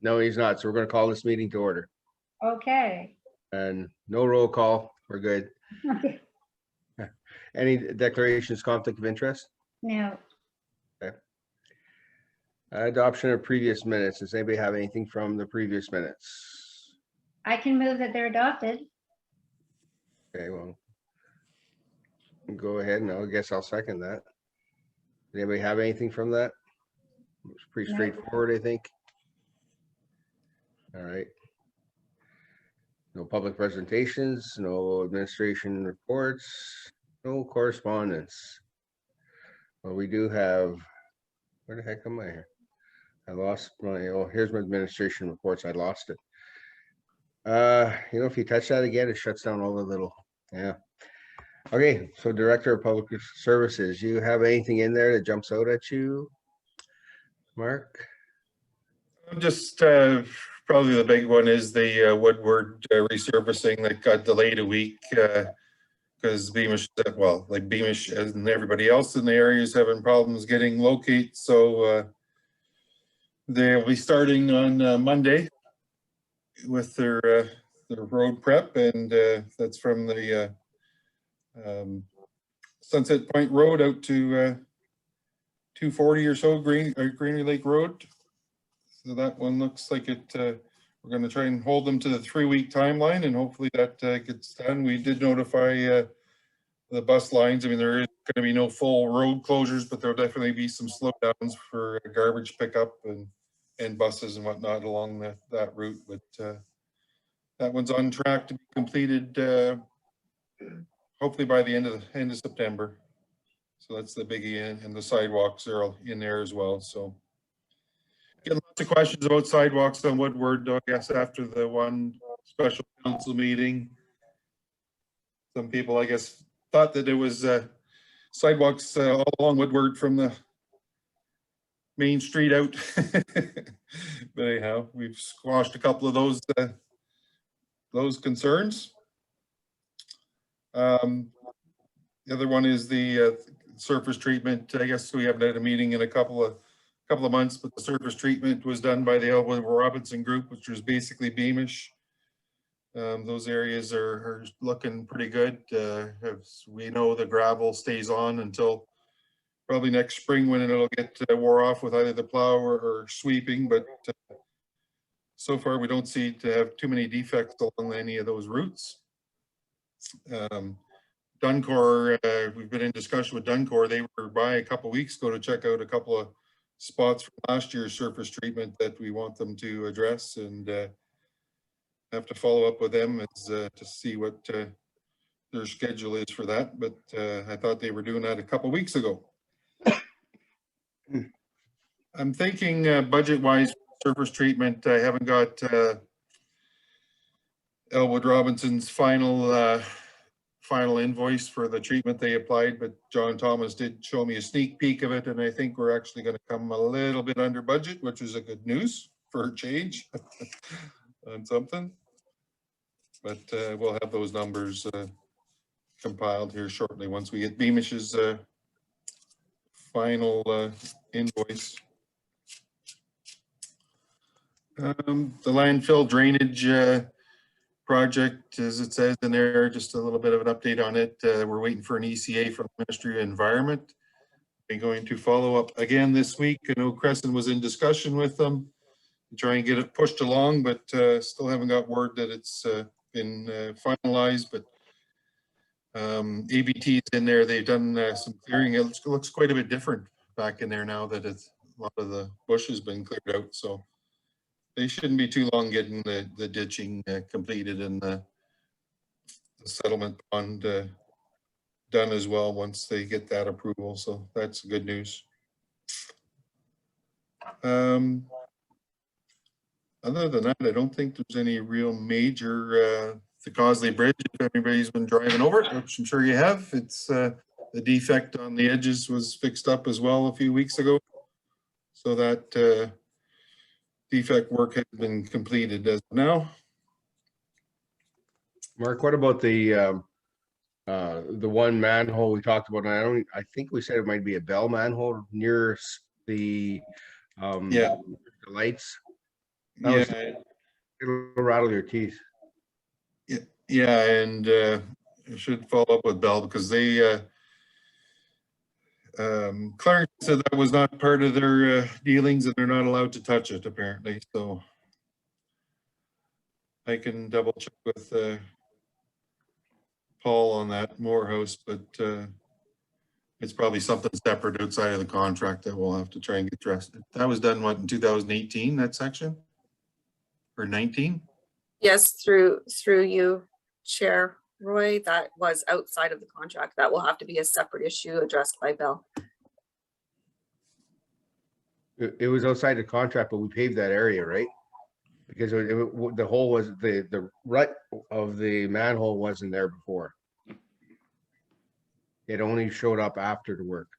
No, he's not. So we're going to call this meeting to order. Okay. And no roll call. We're good. Okay. Any declarations, conflict of interest? Now, Adoption of previous minutes. Does anybody have anything from the previous minutes? I can move that they're adopted. Okay, well, go ahead and I guess I'll second that. Does anybody have anything from that? It's pretty No. straightforward, I think. All right. No public presentations, no administration reports, no correspondence. Well, we do have, where the heck am I here? I lost my, oh, here's my administration reports. I lost it. If you touch that again, it shuts down all the little, yeah. Okay, so Director of Public Services, you have anything in there that jumps out at you, Mark? Just probably the big one is the Woodward resurfacing that got delayed a week because Beamish, well, like Beamish and everybody else in the area is having problems getting locate. So they'll be starting on Monday with their road prep, and that's from the Sunset Point Road out to 240 or so Greenery Lake Road. So that one looks like it. We're going to try and hold them to the 3-week timeline, and hopefully that gets done. We did notify the bus lines. I mean, there is going to be no full road closures, but there'll definitely be some slowdowns for garbage pickup and buses and whatnot along that route. But that one's on track to be completed hopefully by the end of September. So that's the biggie, and the sidewalks are in there as well. So getting lots of questions about sidewalks on Woodward, I guess, after the one special council meeting. Some people, I guess, thought that it was sidewalks all along Woodward from the main street out. But anyhow, we've squashed a couple of those concerns. The other one is the surface treatment. I guess we haven't had a meeting in a couple of months, but the surface treatment was done by the Elwood Robinson Group, which was basically Beamish. Those areas are looking pretty good. As we know, the gravel stays on until probably next spring when it'll get wore off with either the plow or sweeping. But so far, we don't see to have too many defects along any of those routes. Duncor, we've been in discussion with Duncor. They were by a couple of weeks ago to check out a couple of spots from last year's surface treatment that we want them to address, and have to follow up with them as, to see what their schedule is for that. But I thought they were doing that a couple of weeks ago. I'm thinking budget-wise surface treatment. I haven't got Elwood Robinson's final invoice for the treatment they applied, but John Thomas did show me a sneak peek of it, and I think we're actually going to come a little bit under budget, which is a good news for a change on something. But we'll have those numbers compiled here shortly once we get Beamish's final invoice. The landfill drainage project, as it says in there, just a little bit of an update on it. We're waiting for an ECA from the Ministry of Environment. They're going to follow up again this week. I know Crescent was in discussion with them to try and get it pushed along, but still haven't got word that it's been finalized. But ABT's in there. They've done some clearing. It looks quite a bit different back in there now that a lot of the bush has been cleared out. So they shouldn't be too long getting the ditching completed and the settlement pond done as well once they get that approval. So that's good news. Other than that, I don't think there's any real major, the Cosley Bridge, if anybody's been driving over it, which I'm sure you have, it's the defect on the edges was fixed up as well a few weeks ago. So that defect work has been completed as of now. Mark, what about the one manhole we talked about? I think we said it might be a bell manhole near the Yeah. the lights. That was- Yeah, It'll rattle your teeth. yeah, and I should follow up with Bell because they, Clarence said that was not part of their dealings and they're not allowed to touch it apparently, so I can double check with Paul on that Morehouse, but it's probably something separate outside of the contract that we'll have to try and get addressed. That was done, what, in 2018, that section? Or 19? Yes, through you, Chair Roy, that was outside of the contract. That will have to be a separate issue addressed by Bill. It was outside the contract, but we paved that area, right? Because the hole was, the rut of the manhole wasn't there before. It only showed up after the work.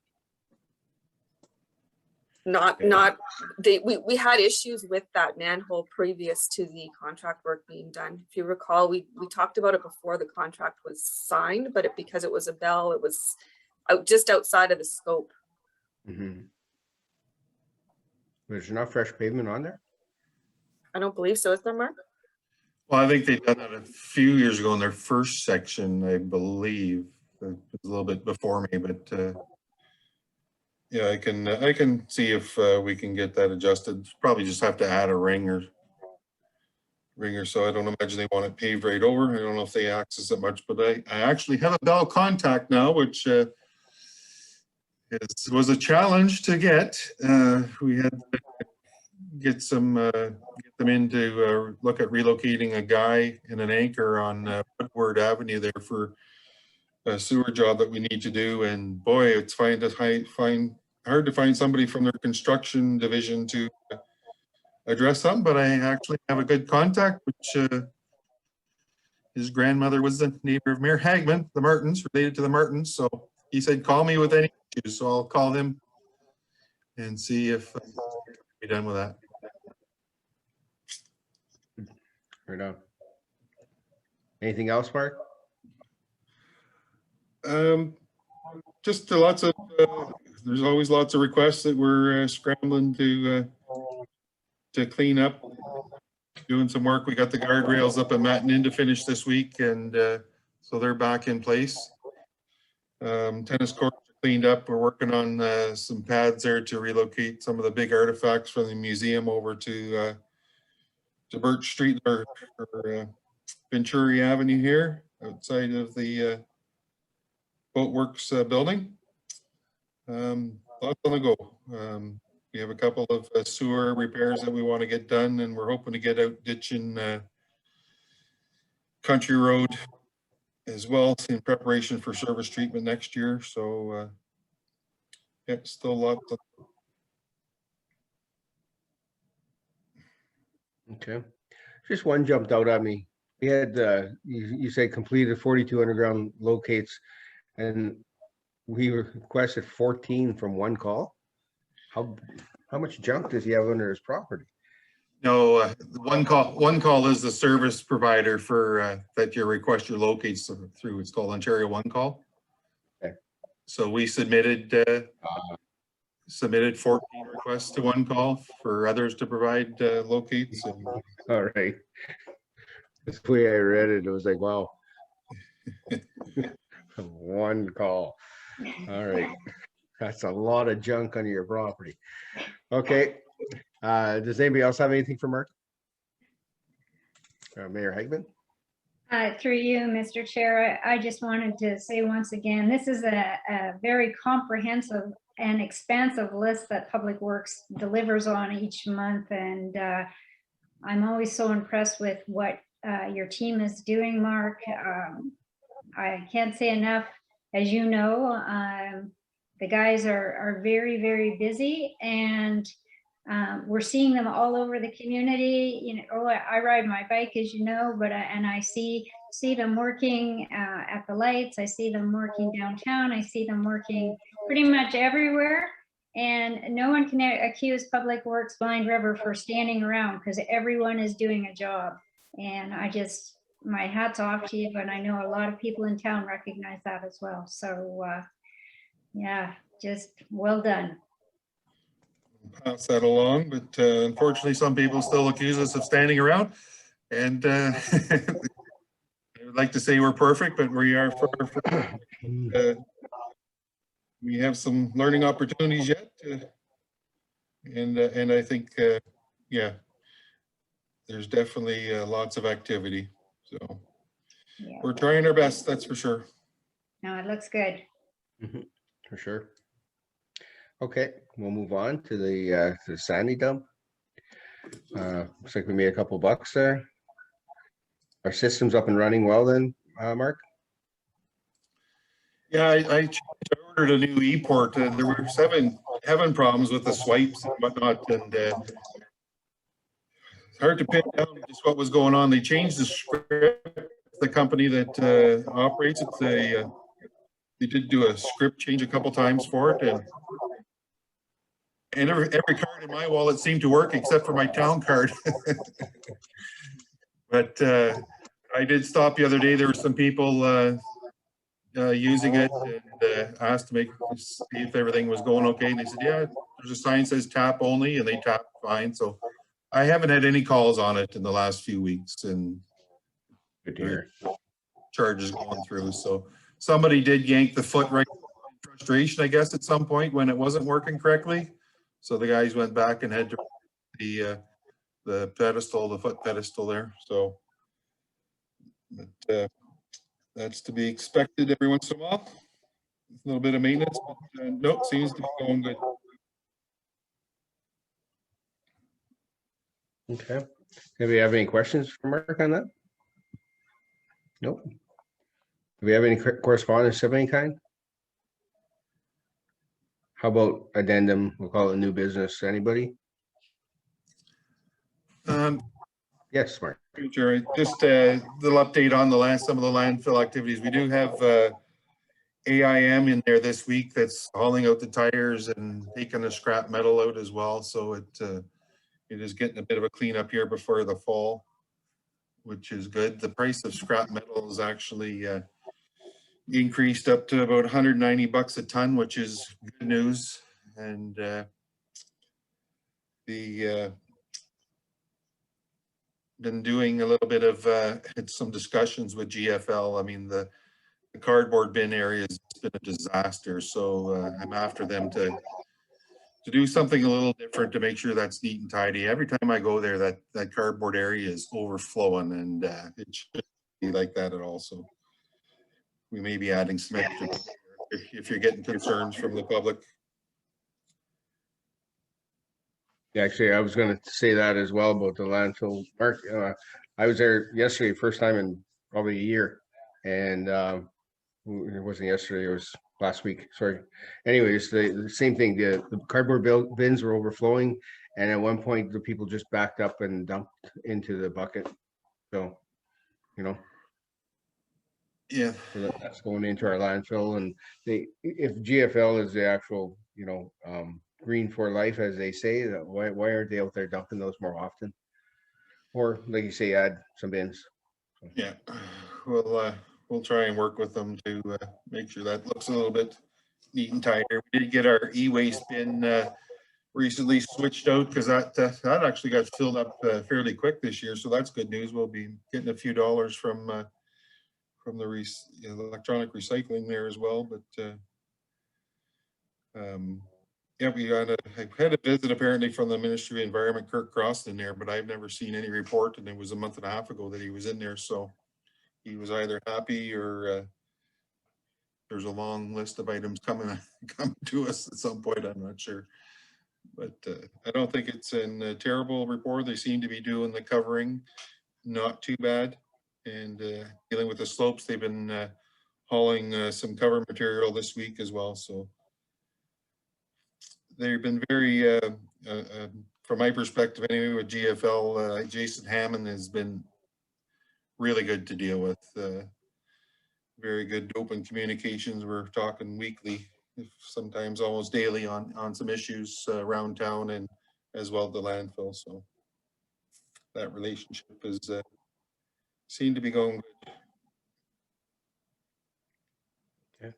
We had issues with that manhole previous to the contract work being done. If you recall, we talked about it before the contract was signed, but because it was a Bell, it was just outside of the scope. There's not fresh pavement on there? I don't believe so, is there, Mark? Well, I think they done that a few years ago in their first section, I believe. It was a little bit before me, but yeah, I can see if we can get that adjusted. Probably just have to add a ring or so. I don't imagine they want it paved right over. I don't know if they access it much, but I actually have a Bell contact now, which was a challenge to get. We had to get them in to look at relocating a guy and an anchor on Woodward Avenue there for a sewer job that we need to do. And boy, it's hard to find somebody from their construction division to address them, but I actually have a good contact, which his grandmother was the neighbor of Mayor Hagman, the Martins, related to the Martins. So he said, call me with any issues. So I'll call him and see if be done with that. Right on. Anything else, Mark? Just there's always lots of requests that we're scrambling to clean up, doing some work. We got the guardrails up at Matin to finish this week, and so they're back in place. Tennis courts are cleaned up. We're working on some pads there to relocate some of the big artifacts from the museum over to Birch Street or Venturi Avenue here outside of the Boatworks building. Lots on the go. We have a couple of sewer repairs that we want to get done, and we're hoping to get out ditching Country Road as well in preparation for service treatment next year. So yeah, still lots of. Okay. Just one jumped out at me. We had, you say completed 42 underground locates, and we requested 14 from one call. How much junk does he have under his property? No, one call is the service provider for that you request your locates through. It's called Ontario One Call. Okay. So we submitted 14 requests to One Call for others to provide locates. And All right. That's the way I read it. It was like, wow. One call. All right. That's a lot of junk on your property. Okay. Does anybody else have anything for Mark? Mayor Hagman? Through you, Mr. Chair, I just wanted to say once again, this is a very comprehensive and expansive list that Public Works delivers on each month. And I'm always so impressed with what your team is doing, Mark. I can't say enough. As you know, the guys are very, very busy, and we're seeing them all over the community. You know, I ride my bike, as you know, but I see them working at the lights. I see them working downtown. I see them working pretty much everywhere. And no one can accuse Public Works Blind River for standing around, because everyone is doing a job. And my hat's off to you, but I know a lot of people in town recognize that as well. So yeah, just well done. pass that along, but unfortunately, some people still accuse us of standing around. And I would like to say we're perfect, but we are far from, we have some learning opportunities yet. And I think, yeah, there's definitely lots of activity. So Yeah, we're trying our best, that's for sure. no, it looks good. For sure. Okay, we'll move on to the sandy dump. Looks like we made a couple bucks there. Our system's up and running well then, Mark? Yeah, I ordered a new e-port. There were having problems with the swipes and whatnot, and it's hard to pin down just what was going on. They changed the script. The company that operates it, they did do a script change a couple times for it, and every card in my wallet seemed to work except for my town card. But I did stop the other day. There were some people using it and asked to see if everything was going okay. And they said, yeah, there's a sign that says tap only, and they tapped fine. So I haven't had any calls on it in the last few weeks, and Good to hear. charges going through. So somebody did yank the foot right in frustration, I guess, at some point when it wasn't working correctly. So the guys went back and had to the pedestal, the foot pedestal there. So but, that's to be expected every once in a while. A little bit of maintenance, but nope, seems to be going good. Okay. Do we have any questions for Mark on that? Nope. Do we have any correspondence of any kind? How about addendum? We'll call it new business. Anybody? Yes, Mark. Sure. Just a little update on some of the landfill activities. We do have AIM in there this week that's hauling out the tires and taking the scrap metal out as well. So it is getting a bit of a cleanup here before the fall, which is good. The price of scrap metal is actually increased up to about 190 bucks a ton, which is good news. And been doing a little bit of had some discussions with GFL. I mean, the cardboard bin area has been a disaster, so I'm after them to do something a little different to make sure that's neat and tidy. Every time I go there, that cardboard area is overflowing, and it shouldn't be like that at all. So we may be adding some extra if you're getting concerns from the public. Yeah, actually, I was going to say that as well about the landfill. Mark, I was there yesterday, first time in probably a year, and it wasn't yesterday, it was last week. Sorry. Anyways, the same thing. The cardboard bins were overflowing, and at one point, the people just backed up and dumped into the bucket. So, you know, Yeah. so that's going into our landfill, and if GFL is the actual, green for life, as they say, why aren't they out there dumping those more often? Or like you say, add some bins. Yeah, we'll try and work with them to make sure that looks a little bit neat and tighter. We did get our e-waste bin recently switched out because that actually got filled up fairly quick this year, so that's good news. We'll be getting a few dollars from the electronic recycling there as well. But yeah, I had a visit apparently from the Ministry of Environment, Kirk Cross in there, but I've never seen any report, and it was a month and a half ago that he was in there. So he was either happy or there's a long list of items coming to us at some point. I'm not sure, but I don't think it's in a terrible report. They seem to be doing the covering not too bad, and dealing with the slopes. They've been hauling some cover material this week as well. So they've been very, from my perspective anyway, with GFL, Jason Hammond has been really good to deal with. Very good open communications. We're talking weekly, sometimes almost daily on some issues around town and as well the landfill. So that relationship is seemed to be going good.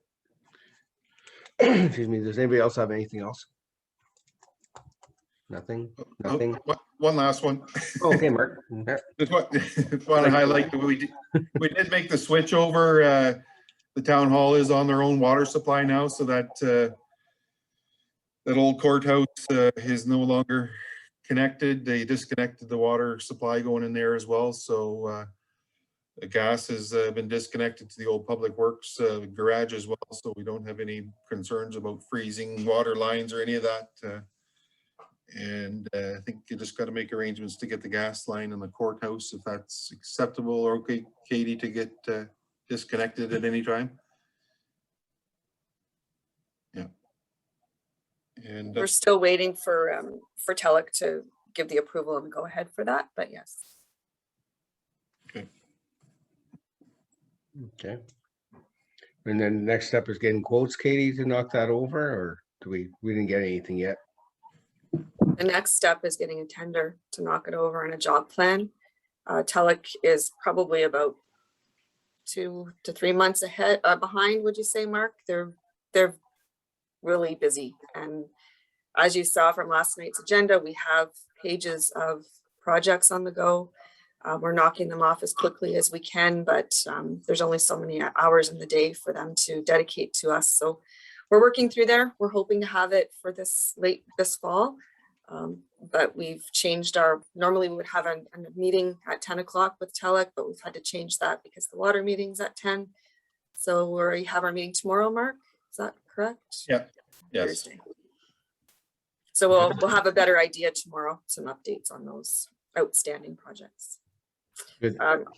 Excuse me. Does anybody else have anything else? Nothing, Oh, nothing. One last one. Oh, okay, Mark. Yeah. Just want to highlight that we did make the switch over. The town hall is on their own water supply now, so that that old courthouse is no longer connected. They disconnected the water supply going in there as well. So the gas has been disconnected to the old public works garage as well. So we don't have any concerns about freezing water lines or any of that. And I think you just got to make arrangements to get the gas line in the courthouse, if that's acceptable, or okay, Katie, to get disconnected at any time. Yeah. And We're still waiting for Telek to give the approval and go ahead for that, but yes. okay. Okay. And then the next step is getting quotes, Katie, to knock that over, or do we didn't get anything yet? The next step is getting a tender to knock it over and a job plan. Telek is probably about 2 to 3 months ahead behind, would you say, Mark? They're really busy. And as you saw from last night's agenda, we have pages of projects on the go. We're knocking them off as quickly as we can, but there's only so many hours in the day for them to dedicate to us. So we're working through there. We're hoping to have it for this fall. But we've changed normally we would have a meeting at 10 o'clock with Telek, but we've had to change that because the water meeting's at 10. So we have our meeting tomorrow, Mark, is that correct? Yeah, yes. Thursday. So we'll have a better idea tomorrow, some updates on those outstanding projects. Good.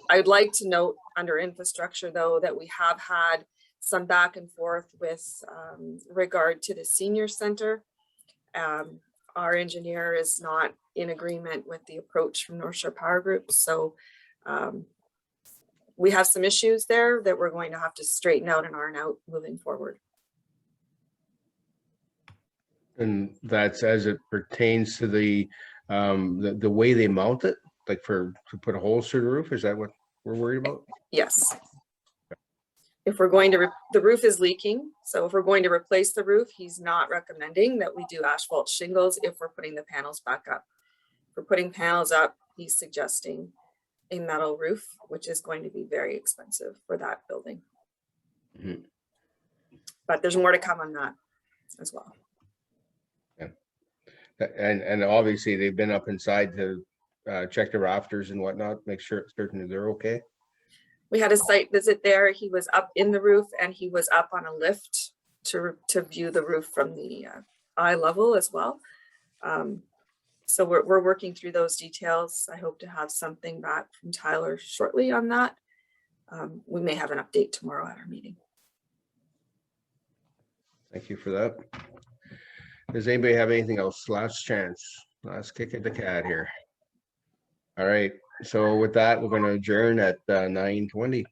I'd like to note under infrastructure though, that we have had some back and forth with regard to the senior center. Our engineer is not in agreement with the approach from North Shore Power Group. So we have some issues there that we're going to have to straighten out and iron out moving forward. And that's as it pertains to the way they mount it, like to put a hole through the roof. Is that what we're worried about? Yes. If we're going to, the roof is leaking. So if we're going to replace the roof, he's not recommending that we do asphalt shingles if we're putting the panels back up. If we're putting panels up, he's suggesting a metal roof, which is going to be very expensive for that building. Mm-hmm. But there's more to come on that as well. And obviously they've been up inside to check the rafters and whatnot, make sure certain that they're okay. We had a site visit there. He was up in the roof and he was up on a lift to view the roof from the eye level as well. So we're working through those details. I hope to have something back from Tyler shortly on that. We may have an update tomorrow at our meeting. Thank you for that. Does anybody have anything else? Last chance, last kick at the cat here. All right, so with that, we're going to adjourn at 9:20.